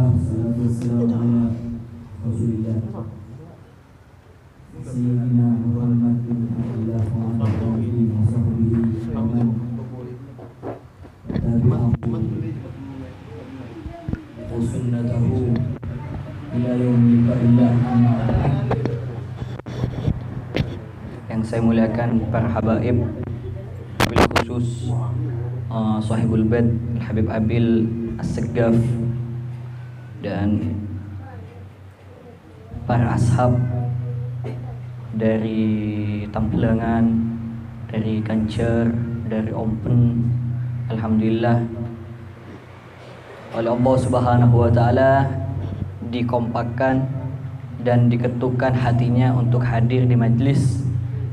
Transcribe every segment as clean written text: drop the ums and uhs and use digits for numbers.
Alhamdulillah, salatu wassalamu ala Rasulillah Sayyidina Muhammad bin Abdullah wa ala alihi wa sahbihi wa man tabi'ahu wa sunnatahu ila yaumil qiyamah. Amma ba'd. Yang saya muliakan para habaib, bil khusus Sahibul Bait Habib Abil As-Segaf dan para ashab dari Tampelangan, dari Kancer, dari Ompen. Alhamdulillah oleh Allah Subhanahu wa taala dikompakkan dan diketukkan hatinya untuk hadir di majlis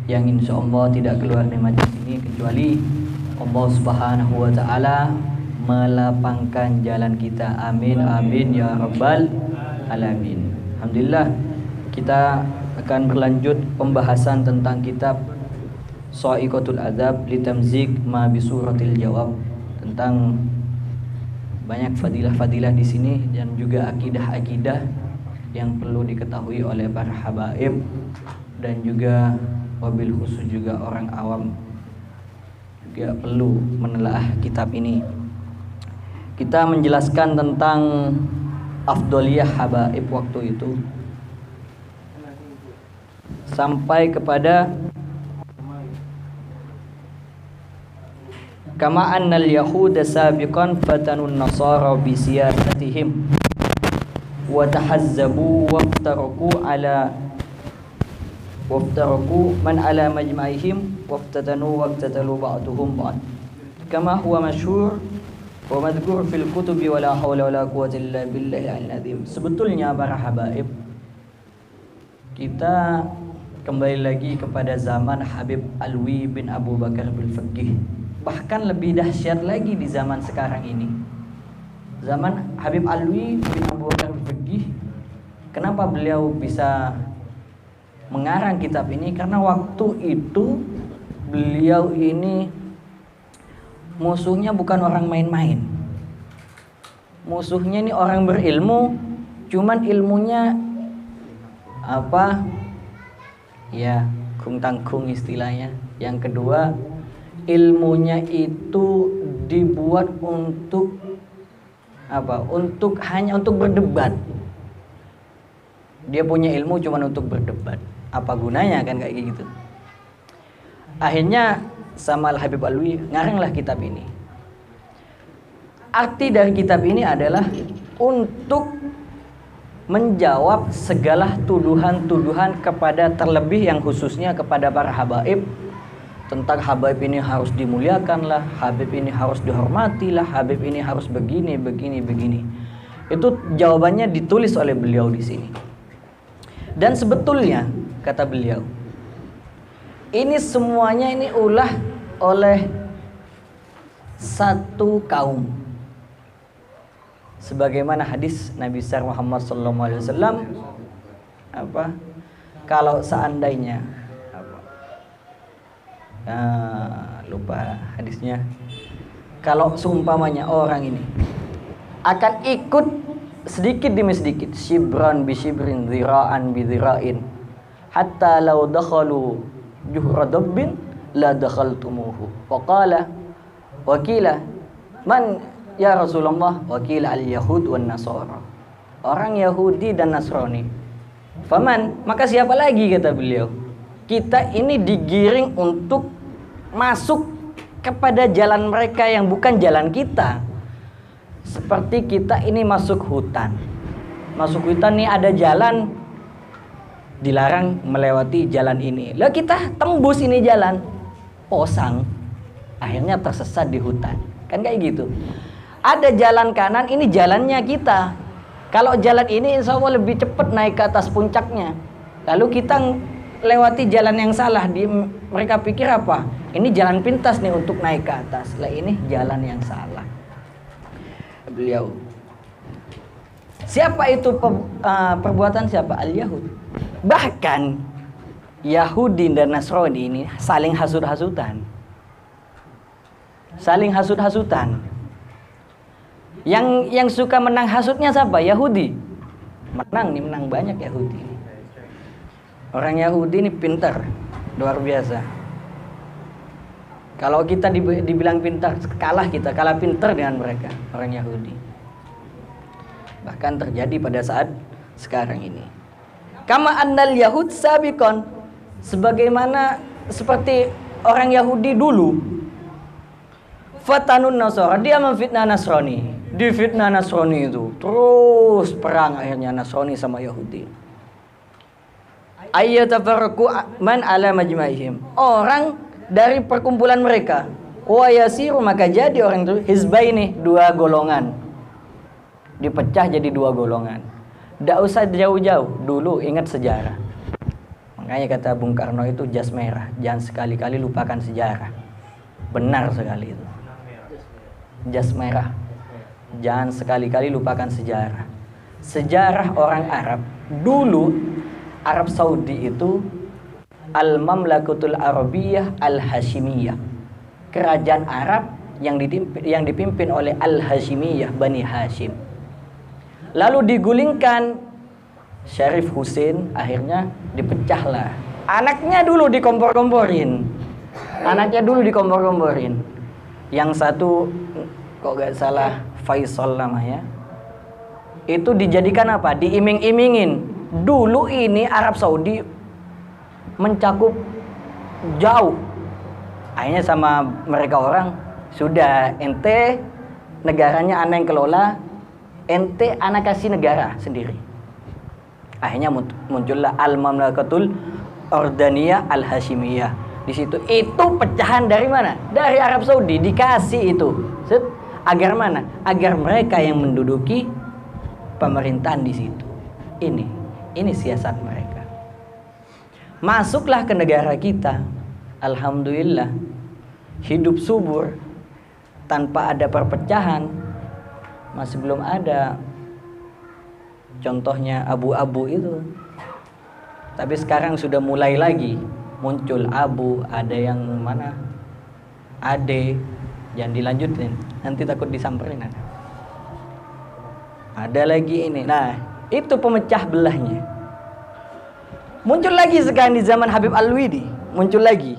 yang insya Allah tidak keluar dari majlis ini kecuali Allah Subhanahu wa taala melapangkan jalan kita. Amin amin ya rabbal alamin. Alhamdulillah, kita akan berlanjut pembahasan tentang kitab Sha'iqatul Adab li Tamzik ma bi Suratil Jawab, tentang banyak fadilah-fadilah di sini dan juga akidah-akidah yang perlu diketahui oleh para habaib dan juga wabil khusus juga orang awam juga perlu menelaah kitab ini. Kita menjelaskan tentang afdoliyah habaib waktu itu sampai kepada kama annal yahuda sabiqan fatanun nasara bi siyasatihim wa tahazzabu waftaraku man ala majma'ihim waftatanu waqtatalu ba'duhum ba'd kama huwa masyhur wa madhkur fil kutubi wala hawla wala quwwata illa billahi al-azim. Sebetulnya para habaib, kita kembali lagi kepada zaman Habib Alwi bin Abu Bakar bin Faqih. Bahkan lebih dahsyat lagi di zaman sekarang ini. Zaman Habib Alwi bin Abu Bakar bin Faqih, kenapa beliau bisa mengarang kitab ini? Karena waktu itu beliau ini musuhnya bukan orang main-main. Musuhnya ini orang berilmu, cuman ilmunya apa? Ya, kung tangkung istilahnya. Yang kedua, ilmunya itu dibuat untuk apa? Hanya untuk berdebat. Dia punya ilmu cuman untuk berdebat. Apa gunanya kan kayak gitu? Akhirnya sama Al-Habib Alwi ngaranglah kitab ini. Arti dari kitab ini adalah untuk menjawab segala tuduhan-tuduhan kepada, terlebih yang khususnya kepada para habaib, tentang Habib ini harus dimuliakan lah, Habib ini harus dihormati lah, Habib ini harus begini. Itu jawabannya ditulis oleh beliau di sini. Dan sebetulnya kata beliau, ini semuanya ini ulah oleh satu kaum. Sebagaimana hadis Nabi besar Muhammad SAW, apa? Kalau seandainya lupa hadisnya. Kalau seumpamanya orang ini akan ikut sedikit demi sedikit, shibran bi shibrin, zira'an bi zira'in, hatta law dakhalu juhra dabbin la dakhaltumuhu. Waqala wakila man ya Rasulullah, wakila al-yahud wan nasara, orang Yahudi dan Nasrani. Faman, maka siapa lagi, kata beliau. Kita ini digiring untuk masuk kepada jalan mereka yang bukan jalan kita. Seperti kita ini masuk hutan. Masuk hutan nih ada jalan, dilarang melewati jalan ini. Lah kita tembus ini jalan, posang. Akhirnya tersesat di hutan. Kan kayak gitu. Ada jalan kanan, ini jalannya kita. Kalau jalan ini insya Allah lebih cepat naik ke atas puncaknya. Lalu kita lewati jalan yang salah. Mereka pikir apa? Ini jalan pintas nih untuk naik ke atas. Lah ini jalan yang salah. Beliau, siapa itu perbuatan siapa? Al-Yahud. Bahkan Yahudi dan Nasrani ini saling hasud-hasutan. Yang suka menang hasutnya siapa? Yahudi. Menang banyak Yahudi. Orang Yahudi ini pintar, luar biasa. Kalau kita dibilang pintar, kalah pintar dengan mereka, orang Yahudi. Bahkan terjadi pada saat sekarang ini. Kama annal Yahud sabiqon, sebagaimana seperti orang Yahudi dulu. Fatanun Nasara, dia memfitnah Nasrani. Difitnah Nasrani itu terus perang akhirnya Nasrani sama Yahudi. Ayyatafarraqu man ala majma'ihim, orang dari perkumpulan mereka, wa yasiru, maka jadi orang itu hizbaini, dua golongan, dipecah jadi dua golongan. Tidak usah jauh-jauh, dulu ingat sejarah. Makanya kata Bung Karno itu jas merah, jangan sekali-kali lupakan sejarah. Benar sekali itu, jas merah, jangan sekali-kali lupakan sejarah. Sejarah orang Arab dulu, Arab Saudi itu Al-Mamlakatul Arabiyah Al-Hashimiyah, kerajaan Arab yang dipimpin oleh Al-Hashimiyah, Bani Hashim. Lalu digulingkan Syarif Hussein, akhirnya dipecahlah. Anaknya dulu dikompor-komporin. Yang satu kok gak salah Faisal namanya, itu dijadikan apa? Diiming-imingin. Dulu ini Arab Saudi mencakup jauh. Akhirnya sama mereka orang, sudah ente negaranya ana yang kelola, ente ana kasih negara sendiri. Akhirnya muncullah Al-Mamlakatul Ordaniyah Al-Hashimiyah. Di situ itu pecahan dari mana? Dari Arab Saudi dikasih itu. Agar mana? Agar mereka yang menduduki pemerintahan di situ. Ini siasat mereka. Masuklah ke negara kita, alhamdulillah, hidup subur tanpa ada perpecahan. Masih belum ada contohnya abu-abu itu. Tapi sekarang sudah mulai lagi muncul abu, ada yang mana? Ade, jangan dilanjutin, nanti takut disamperin. Ada lagi ini. Nah, itu pemecah belahnya. Muncul lagi sekarang di zaman Habib Alwi, muncul lagi.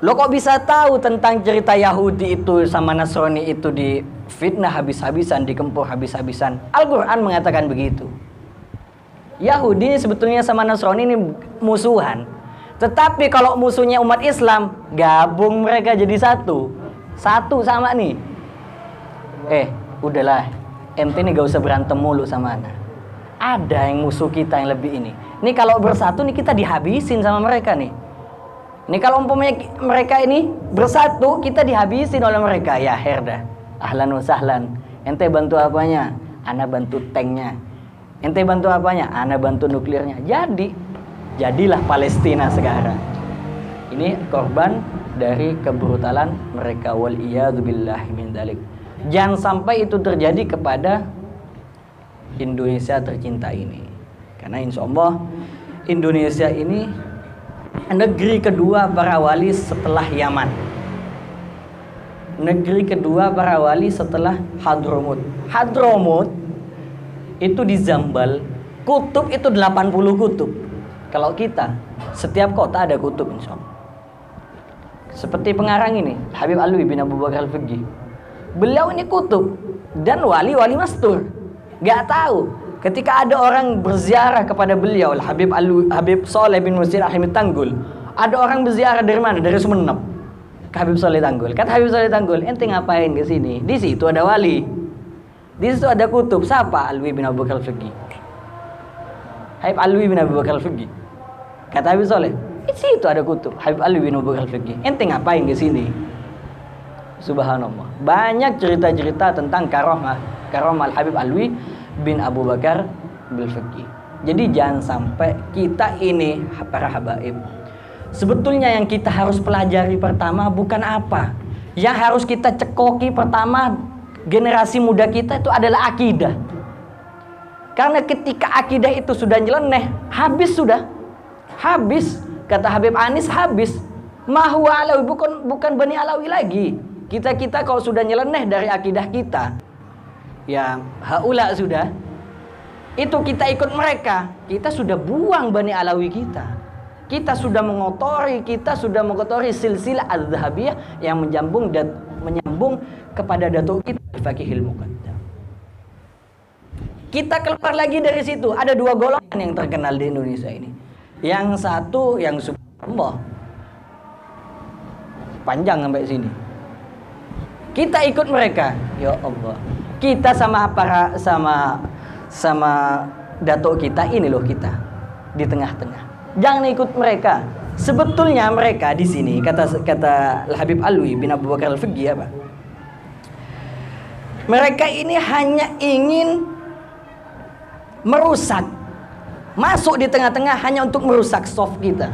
Lo kok bisa tahu tentang cerita Yahudi itu sama Nasrani itu di fitnah habis-habisan, dikempur habis-habisan? Al-Quran mengatakan begitu. Yahudi sebetulnya sama Nasrani ini musuhan. Tetapi kalau musuhnya umat Islam, gabung mereka jadi satu. Satu sama nih. Udahlah, ente nih gak usah berantem mulu sama anak. Ada yang musuh kita yang lebih ini. Nih kalau bersatu nih kita dihabisin sama mereka nih. Nih kalau umpamanya mereka ini bersatu, kita dihabisin oleh mereka. Ya herda, ahlan wa sahlan. Ente bantu apanya? Ana bantu tanknya. Ente bantu apanya? Ana bantu nuklirnya. Jadilah Palestina sekarang. Ini korban dari kebrutalan mereka. Wal iyadu billahi min dzalik. Jangan sampai itu terjadi kepada Indonesia tercinta ini. Karena insya Allah Indonesia ini negeri kedua para wali setelah Yaman. Negeri kedua para wali setelah Hadramut. Hadramut itu di Zambal. Kutub itu 80 kutub. Kalau kita setiap kota ada kutub insya Allah. Seperti pengarang ini Habib Alwi bin Abu Bakar Al-Fiqi. Beliau ini kutub dan wali-wali mastur. Gak tahu ketika ada orang berziarah kepada beliau, Habib Saleh bin Musir Ahmad Tanggul. Ada orang berziarah dari mana? Dari Sumenep ke Habib Saleh Tanggul. Kata Habib Saleh Tanggul, ente ngapain ke sini? Di situ ada wali. Di situ ada kutub. Siapa? Alwi bin Abu Bakar Al-Fiqi. Habib Alwi bin Abu Bakar Al-Fiqi. Kata Habib Saleh, di situ ada kutub. Habib Alwi bin Abu Bakar Al-Fiqi. Ente ngapain ke sini? Subhanallah. Banyak cerita-cerita tentang karomah Habib Alwi bin Abu Bakar Al-Fiqi. Jadi jangan sampai kita ini para habaib, sebetulnya yang kita harus pelajari pertama bukan apa. Yang harus kita cekoki pertama generasi muda kita itu adalah akidah. Karena ketika akidah itu sudah nyeleneh, habis sudah. Habis. Kata Habib Anis habis. Mahuwa Alawi, bukan Bani Alawi lagi. Kita kalau sudah nyeleneh dari akidah kita, yang haula sudah, itu kita ikut mereka, kita sudah buang Bani Alawi kita. Kita sudah mengotori silsilah az-zahabiyah yang menyambung kepada datuk kita Al-Faqihil Muqaddam. Kita keluar lagi dari situ. Ada dua golongan yang terkenal di Indonesia ini. Yang satu yang subhanallah panjang sampai sini. Kita ikut mereka, ya Allah. Kita sama datuk kita ini loh, kita di tengah-tengah. Jangan ikut mereka. Sebetulnya mereka di sini kata Al-Habib Alwi bin Abu Bakar Al-Fiqi apa? Mereka ini hanya ingin merusak, masuk di tengah-tengah hanya untuk merusak soft kita,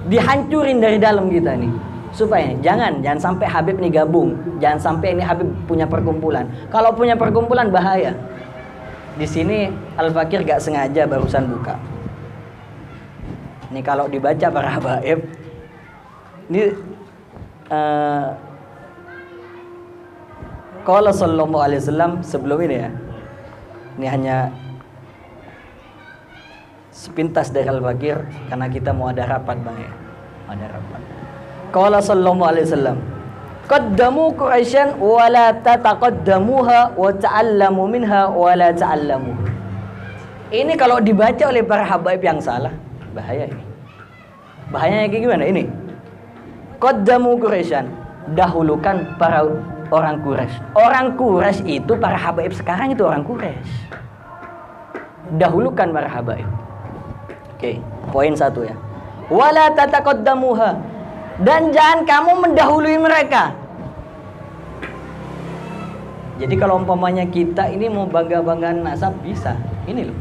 dihancurin dari dalam kita nih, supaya jangan sampai Habib nih gabung, jangan sampai ini Habib punya perkumpulan. Kalau punya perkumpulan bahaya. Di sini Al-Fakir gak sengaja barusan buka. Ini kalau dibaca para habaib, ini qala sallallahu alaihi wasallam sebelum ini ya. Ini hanya sepintas dari Al-Fakir karena kita mau ada rapat Bang ya. Ada rapat. Qala sallallahu alaihi wasallam, qaddamu Quraisyan wa la tataqaddamuha wa ta'allamu minha wa la ta'allamu. Ini kalau dibaca oleh para habaib yang salah, bahaya ini. Bahayanya kayak gimana ini? Qaddamu Quraisyan, dahulukan para orang Quraisy. Orang Quraisy itu para habaib sekarang itu orang Quraisy. Dahulukan para habaib. Oke, poin 1 ya. Wala tataqaddamuha, dan jangan kamu mendahului mereka. Jadi kalau umpamanya kita ini mau bangga-banggaan nasab bisa. Ini loh.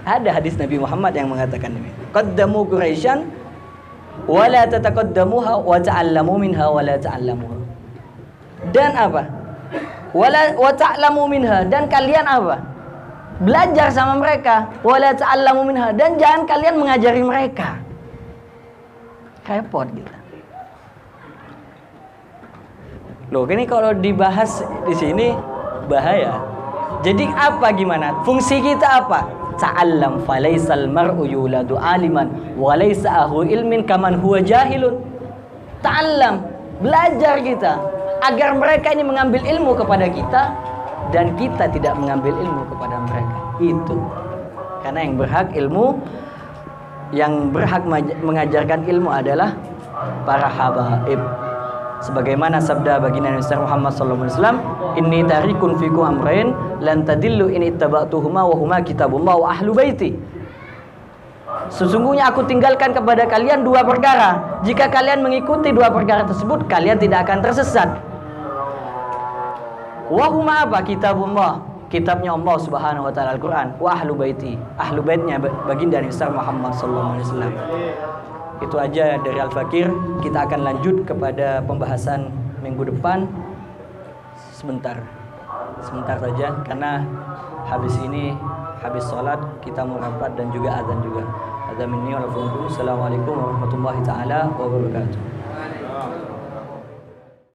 Ada hadis Nabi Muhammad yang mengatakan ini. Qaddamu Quraisyan wa la tataqaddamuha wa ta'allamu minha wa la ta'allamuha. Dan apa? Wa ta'lamu minha, dan kalian apa? Belajar sama mereka. Wa la ta'allamu minha, dan jangan kalian mengajari mereka. Repot gitu. Loh, ini kalau dibahas di sini bahaya. Jadi apa gimana? Fungsi kita apa? Ta'allam falaisal mar'u yuladu aliman wa laisa ahu ilmin kaman huwa jahilun. Ta'allam, belajar kita agar mereka ini mengambil ilmu kepada kita dan kita tidak mengambil ilmu kepada mereka. Itu. Karena yang berhak mengajarkan ilmu adalah para habaib. Sebagaimana sabda baginda Nabi Muhammad sallallahu alaihi wasallam, inni tarikun fikum amrain lan tadillu in ittaba'tuhuma wa huma kitabullah wa ahlu baiti. Sesungguhnya aku tinggalkan kepada kalian 2 perkara. Jika kalian mengikuti 2 perkara tersebut, kalian tidak akan tersesat. Wa huma apa? Kitabullah, kitabnya Allah Subhanahu wa taala Al-Qur'an, wa ahlu baiti, ahlu baitnya baginda Nabi Muhammad sallallahu alaihi wasallam. Itu aja dari Al-Fakir. Kita akan lanjut kepada pembahasan minggu depan. Sebentar saja karena habis sholat kita mau rapat dan juga azan juga. Assalamualaikum warahmatullahi taala wabarakatuh.